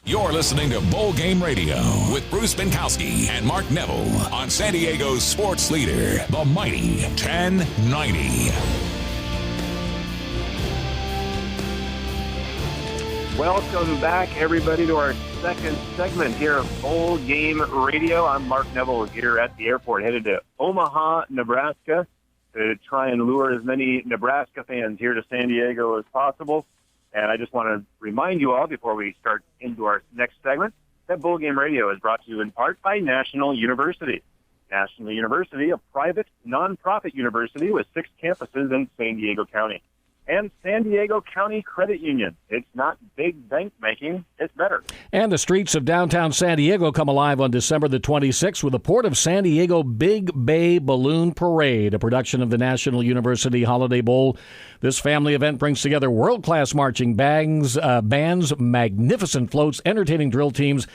You're listening to Bowl Game Radio with Bruce Binkowski and Mark Neville on San Diego's sports leader, the mighty 1090. Welcome back, everybody, to our second segment here of Bowl Game Radio. I'm Mark Neville here at the airport, headed to Omaha, Nebraska, to try and lure as many Nebraska fans here to San Diego as possible. And I just want to remind you all, before we start into our next segment, that Bowl Game Radio is brought to you in part by National University. National University, a private, nonprofit university with 6 campuses in San Diego County. And San Diego County Credit Union. It's not big bank making, it's better. And the streets of downtown San Diego come alive on December the 26th with the Port of San Diego Big Bay Balloon Parade, a production of the National University Holiday Bowl. This family event brings together world-class marching bands, magnificent floats, entertaining drill teams,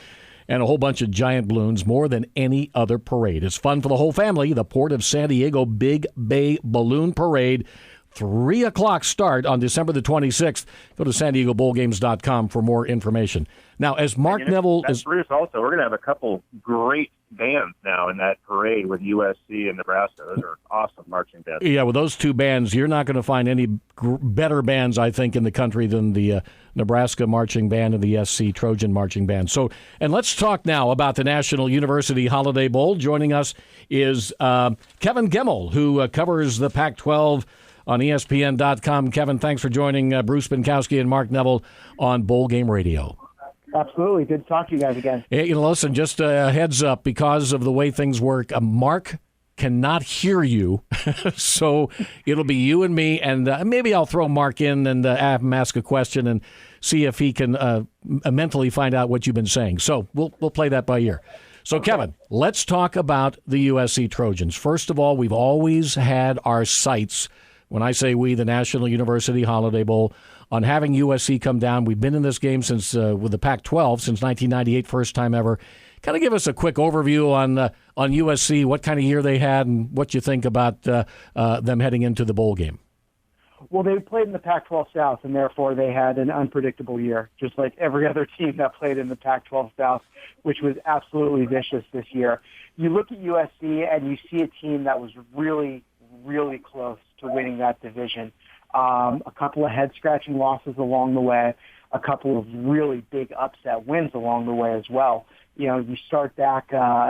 and a whole bunch of giant balloons, more than any other parade. It's fun for the whole family. The Port of San Diego Big Bay Balloon Parade, 3 o'clock start on December the 26th. Go to SanDiegoBowlGames.com for more information. Now, as Mark Neville is... Bruce, also, we're going to have a couple great bands now in that parade with USC and Nebraska. Those are awesome marching bands. Yeah, with those 2 bands, you're not going to find any better bands, I think, in the country than the Nebraska Marching Band and the SC Trojan Marching Band. So, and let's talk now about the National University Holiday Bowl. Joining us is Kevin Gemmel, who covers the Pac-12 on ESPN.com. Kevin, thanks for joining Bruce Binkowski and Mark Neville on Bowl Game Radio. Absolutely. Good to talk to you guys again. Hey, listen, just a heads up, because of the way things work, Mark cannot hear you, so it'll be you and me, and maybe I'll throw Mark in and have him ask a question and see if he can mentally find out what you've been saying. So we'll play that by ear. So, okay. Kevin, let's talk about the USC Trojans. First of all, we've always had our sights, when I say we, the National University Holiday Bowl, on having USC come down. We've been in this game since with the Pac-12 since 1998, first time ever. Kind of give us a quick overview on USC, what kind of year they had, and what you think about them heading into the bowl game. Well, they played in the Pac-12 South, and therefore they had an unpredictable year, just like every other team that played in the Pac-12 South, which was absolutely vicious this year. You look at USC, and you see a team that was really, really close to winning that division. A couple of head-scratching losses along the way, a couple of really big upset wins along the way as well. You know, you start back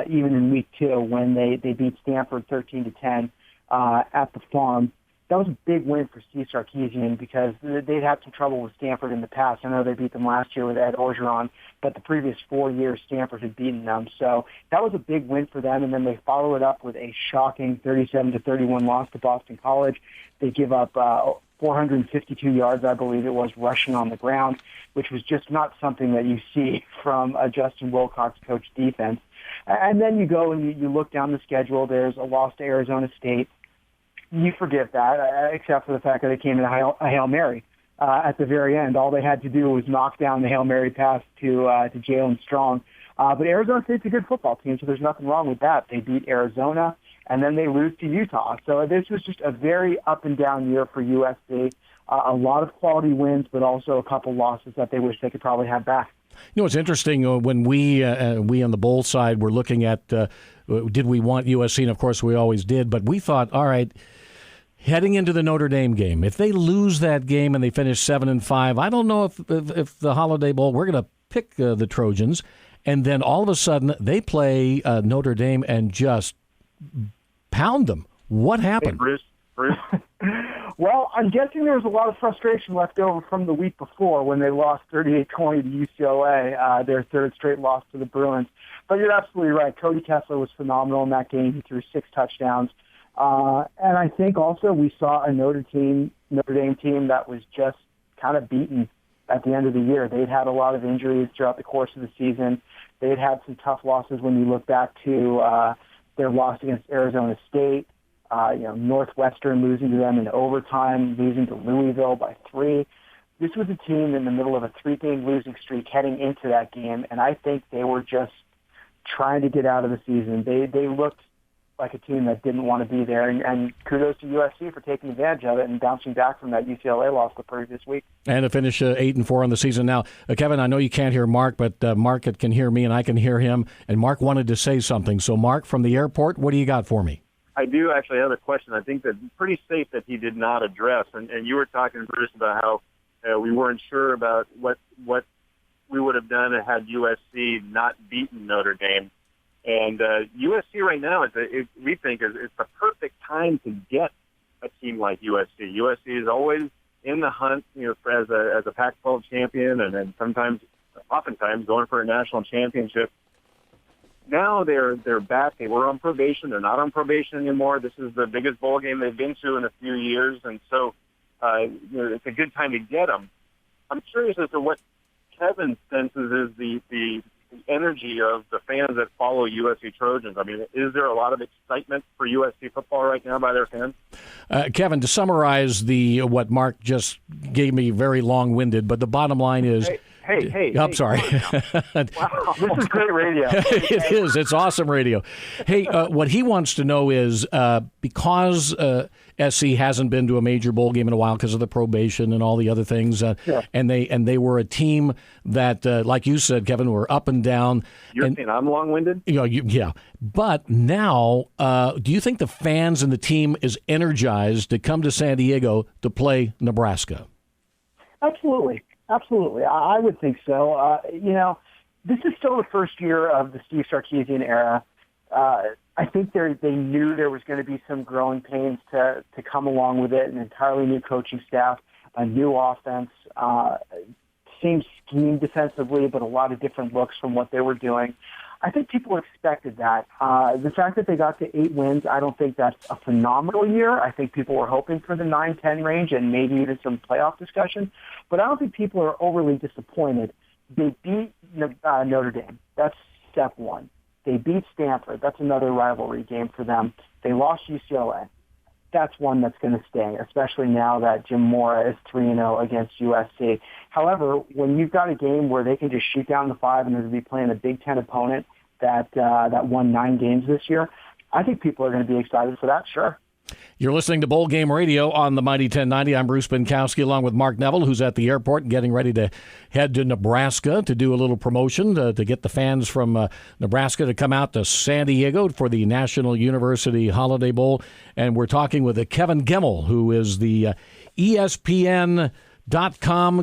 even in week 2 when they beat Stanford 13-10 at the Farm. That was a big win for Steve Sarkisian because they'd had some trouble with Stanford in the past. I know they beat them last year with Ed Orgeron, but the previous 4 years Stanford had beaten them. So that was a big win for them, and then they follow it up with a shocking 37-31 loss to Boston College. They give up 452 yards, I believe it was, rushing on the ground, which was just not something that you see from a Justin Wilcox coach defense. And then you go and you look down the schedule. There's a loss to Arizona State. You forgive that, except for the fact that they came in a Hail Mary at the very end. All they had to do was knock down the Hail Mary pass to Jalen Strong. But Arizona State's a good football team, so there's nothing wrong with that. They beat Arizona, and then they lose to Utah. So this was just a very up-and-down year for USC. A lot of quality wins, but also a couple losses that they wish they could probably have back. You know, it's interesting when we on the bowl side were looking at did we want USC, and of course we always did, but we thought, all right, heading into the Notre Dame game, if they lose that game and they finish 7-5, I don't know if the Holiday Bowl, we're going to pick the Trojans, and then all of a sudden they play Notre Dame and just pound them. What happened? Hey, Bruce. Well, I'm guessing there was a lot of frustration left over from the week before when they lost 38-20 to UCLA, their third straight loss to the Bruins. But you're absolutely right. Cody Kessler was phenomenal in that game. He threw 6 touchdowns. And I think also we saw a Notre Dame team that was just kind of beaten at the end of the year. They'd had a lot of injuries throughout the course of the season. They'd had some tough losses when you look back to their loss against Arizona State, Northwestern losing to them in overtime, losing to Louisville by 3. This was a team in the middle of a 3-game losing streak heading into that game, and I think they were just trying to get out of the season. They looked like a team that didn't want to be there. And kudos to USC for taking advantage of it and bouncing back from that UCLA loss the previous week. And to finish 8-4 on the season. Now, Kevin, I know you can't hear Mark, but Mark can hear me and I can hear him. And Mark wanted to say something. So, Mark, from the airport, what do you got for me? I do actually have a question. I think that's pretty safe that he did not address. And you were talking, Bruce, about how we weren't sure about what we would have done had USC not beaten Notre Dame. And USC right now, we think, is the perfect time to get a team like USC. USC is always in the hunt, as a Pac-12 champion, and then oftentimes going for a national championship. Now they're back. They were on probation. They're not on probation anymore. This is the biggest bowl game they've been to in a few years, and so it's a good time to get them. I'm curious as to what Kevin senses is the energy of the fans that follow USC Trojans. I mean, is there a lot of excitement for USC football right now by their fans? Kevin, to summarize what Mark just gave me, very long-winded, but the bottom line is... Hey, I'm sorry. Wow, this is great radio. It is. It's awesome radio. Hey, what he wants to know is because SC hasn't been to a major bowl game in a while because of the probation and all the other things, sure. and they were a team that, like you said, Kevin, were up and down. You're saying I'm long-winded? Yeah. But now, do you think the fans and the team is energized to come to San Diego to play Nebraska? Absolutely. I would think so. This is still the first year of the Steve Sarkisian era. I think they knew there was going to be some growing pains to come along with it, an entirely new coaching staff, a new offense, same scheme defensively, but a lot of different looks from what they were doing. I think people expected that. The fact that they got to 8 wins, I don't think that's a phenomenal year. I think people were hoping for the 9-10 range and maybe even some playoff discussion. But I don't think people are overly disappointed. They beat Notre Dame. That's step one. They beat Stanford. That's another rivalry game for them. They lost UCLA. That's one that's going to stay, especially now that Jim Mora is 3-0 against USC. However, when you've got a game where they can just shoot down the 5 and they're going to be playing a Big Ten opponent that won 9 games this year, I think people are going to be excited for that, sure. You're listening to Bowl Game Radio on the Mighty 1090. I'm Bruce Binkowski along with Mark Neville, who's at the airport getting ready to head to Nebraska to do a little promotion to get the fans from Nebraska to come out to San Diego for the National University Holiday Bowl. And we're talking with Kevin Gemmel, who is the ESPN.com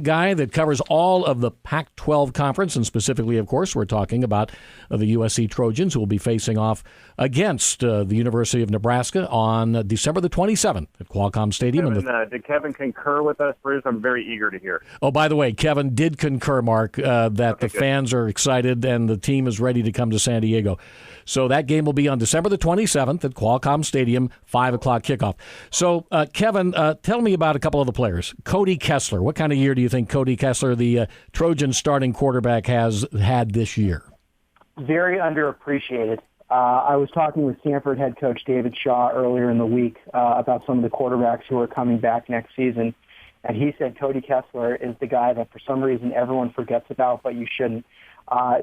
guy that covers all of the Pac-12 conference, and specifically, of course, we're talking about the USC Trojans, who will be facing off against the University of Nebraska on December the 27th at Qualcomm Stadium. Did Kevin concur with us, Bruce? I'm very eager to hear. Oh, by the way, Kevin did concur, Mark, that the fans are excited and the team is ready to come to San Diego. So that game will be on December the 27th at Qualcomm Stadium, 5 o'clock kickoff. So, Kevin, tell me about a couple of the players. Cody Kessler. What kind of year do you think Cody Kessler, the Trojan starting quarterback, has had this year? Very underappreciated. I was talking with Stanford head coach David Shaw earlier in the week about some of the quarterbacks who are coming back next season, and he said Cody Kessler is the guy that for some reason everyone forgets about, but you shouldn't.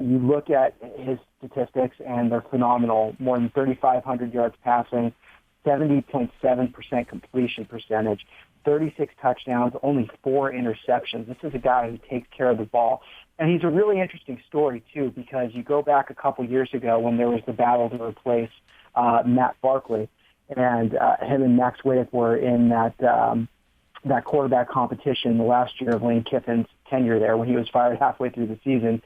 You look at his statistics, and they're phenomenal. More than 3,500 yards passing, 70.7% completion percentage, 36 touchdowns, only 4 interceptions. This is a guy who takes care of the ball. And he's a really interesting story, too, because you go back a couple years ago when there was the battle to replace Matt Barkley, and him and Max Witt were in that quarterback competition the last year of Lane Kiffin's tenure there when he was fired halfway through the season.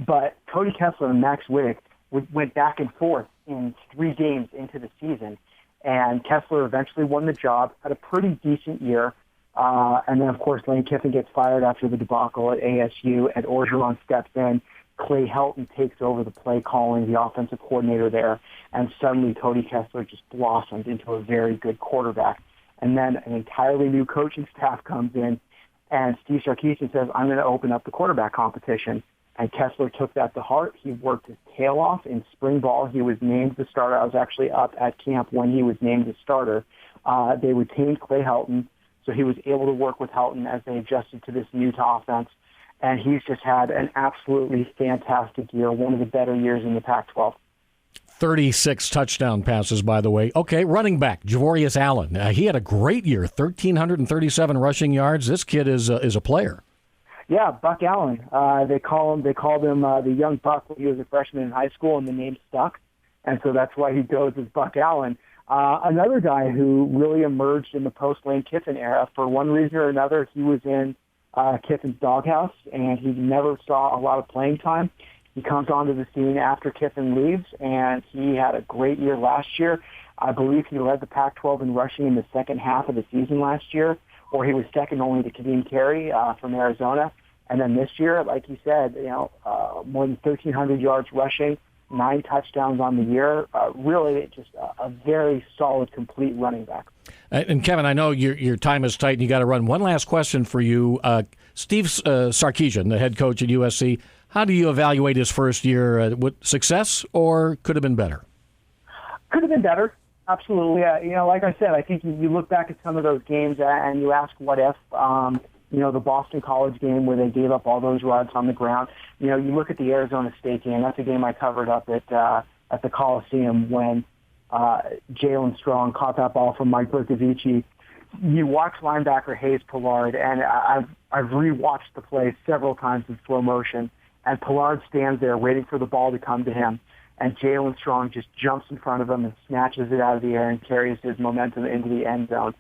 But Cody Kessler and Max Witt went back and forth in 3 games into the season, and Kessler eventually won the job, had a pretty decent year. And then, of course, Lane Kiffin gets fired after the debacle at ASU, and Orgeron steps in. Clay Helton takes over the play calling, the offensive coordinator there, and suddenly Cody Kessler just blossomed into a very good quarterback. And then an entirely new coaching staff comes in, and Steve Sarkisian says, I'm going to open up the quarterback competition. And Kessler took that to heart. He worked his tail off. In spring ball, he was named the starter. I was actually up at camp when he was named the starter. They retained Clay Helton, so he was able to work with Helton as they adjusted to this Utah offense. And he's just had an absolutely fantastic year, one of the better years in the Pac-12. 36 touchdown passes, by the way. Okay, running back, Javorius Allen. He had a great year, 1,337 rushing yards. This kid is a player. Yeah, Buck Allen. They called him the young Buck when he was a freshman in high school, and the name stuck. And so that's why he goes as Buck Allen. Another guy who really emerged in the post-Lane Kiffin era. For one reason or another, he was in Kiffin's doghouse, and he never saw a lot of playing time. He comes onto the scene after Kiffin leaves, and he had a great year last year. I believe he led the Pac-12 in rushing in the second half of the season last year, or he was second only to Kadeem Carey from Arizona. And then this year, like you said, more than 1,300 yards rushing, 9 touchdowns on the year. Really just a very solid, complete running back. And Kevin, I know your time is tight and you got to run. One last question for you. Steve Sarkisian, the head coach at USC, how do you evaluate his first year? Success or could have been better? Could have been better. Absolutely. Like I said, I think you look back at some of those games and you ask what if, the Boston College game where they gave up all those yards on the ground. You look at the Arizona State game. That's a game I covered up at the Coliseum when Jalen Strong caught that ball from Mike Bercovici. You watch linebacker Hayes Pollard, and I've rewatched the play several times in slow motion, and Pollard stands there waiting for the ball to come to him, and Jalen Strong just jumps in front of him and snatches it out of the air and carries his momentum into the end zone.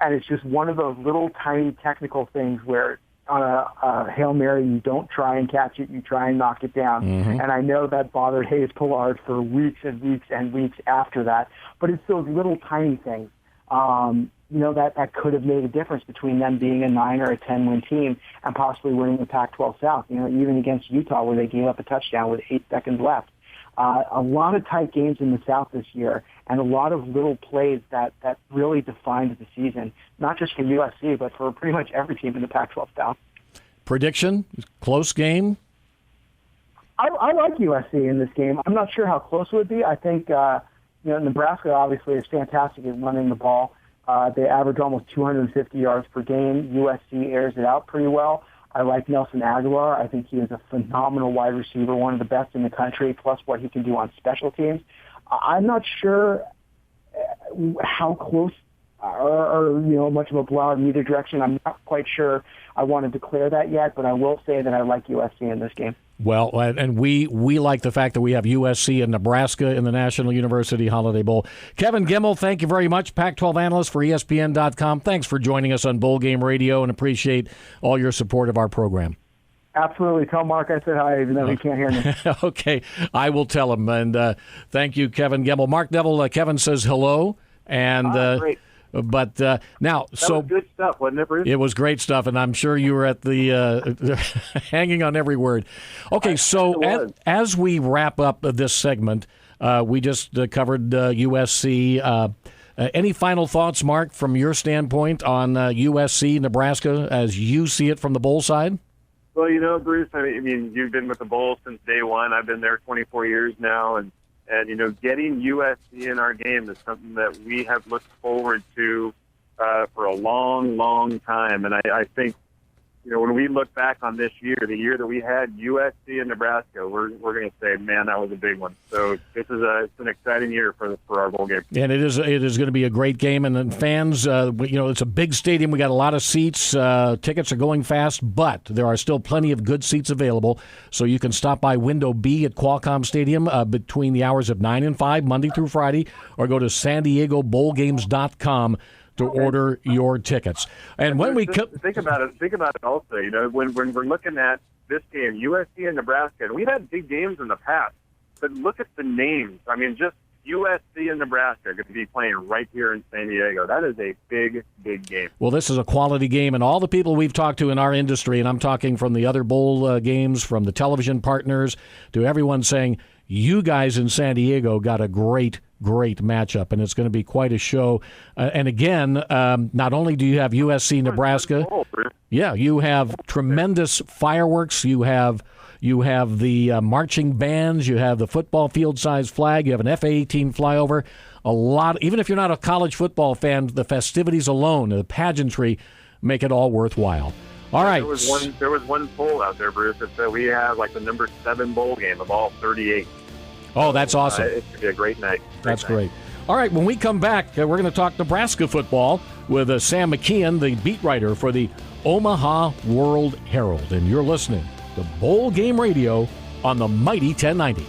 And it's just one of those little tiny technical things where on a Hail Mary, you don't try and catch it, you try and knock it down. Mm-hmm. And I know that bothered Hayes Pollard for weeks and weeks and weeks after that. But it's those little tiny things, that could have made a difference between them being a 9 or a 10-win team and possibly winning the Pac-12 South, even against Utah where they gave up a touchdown with 8 seconds left. A lot of tight games in the South this year and a lot of little plays that really defined the season, not just for USC, but for pretty much every team in the Pac-12 South. Prediction? Close game? I like USC in this game. I'm not sure how close it would be. I think Nebraska obviously is fantastic at running the ball. They average almost 250 yards per game. USC airs it out pretty well. I like Nelson Aguilar. I think he is a phenomenal wide receiver, one of the best in the country, plus what he can do on special teams. I'm not sure how close or much of a blowout in either direction. I'm not quite sure I want to declare that yet, but I will say that I like USC in this game. Well, and we like the fact that we have USC and Nebraska in the National University Holiday Bowl. Kevin Gemmel, thank you very much, Pac-12 analyst for ESPN.com. Thanks for joining us on Bowl Game Radio and appreciate all your support of our program. Absolutely. Tell Mark I said hi, even though he can't hear me. Okay, I will tell him. And thank you, Kevin Gemmel. Mark Neville, Kevin says hello. And great. But now, that was good stuff, wasn't it, Bruce? It was great stuff, and I'm sure you were at the hanging on every word. Okay, so as we wrap up this segment, we just covered USC. Any final thoughts, Mark, from your standpoint on USC, Nebraska, as you see it from the bowl side? Well, Bruce, I mean, you've been with the bowl since day one. I've been there 24 years now, and getting USC in our game is something that we have looked forward to for a long, long time. And I think, when we look back on this year, the year that we had USC and Nebraska, we're going to say, man, that was a big one. So it's an exciting year for our bowl game. And it is going to be a great game. And then fans, it's a big stadium. We got a lot of seats. Tickets are going fast, but there are still plenty of good seats available. So you can stop by Window B at Qualcomm Stadium between the hours of 9 and 5, Monday through Friday, or go to SanDiegoBowlGames.com to order your tickets. And when we think about it also, when we're looking at this game, USC and Nebraska, and we've had big games in the past, but look at the names. I mean, just USC and Nebraska are going to be playing right here in San Diego. That is a big, big game. Well, this is a quality game, and all the people we've talked to in our industry, and I'm talking from the other bowl games, from the television partners, to everyone saying, you guys in San Diego got a great matchup, and it's going to be quite a show. And again, not only do you have USC, Nebraska, you have tremendous fireworks. You have the marching bands. You have the football field-sized flag. You have an F-18 flyover. A lot. Even if you're not a college football fan, the festivities alone, the pageantry, make it all worthwhile. All right. There was one poll out there, Bruce, that said we have like the number 7 bowl game of all 38. Oh, that's awesome. It's going to be a great night. That's great. All right, when we come back, we're going to talk Nebraska football with Sam McKeon, the beat writer for the Omaha World Herald. And you're listening to Bowl Game Radio on the Mighty 1090.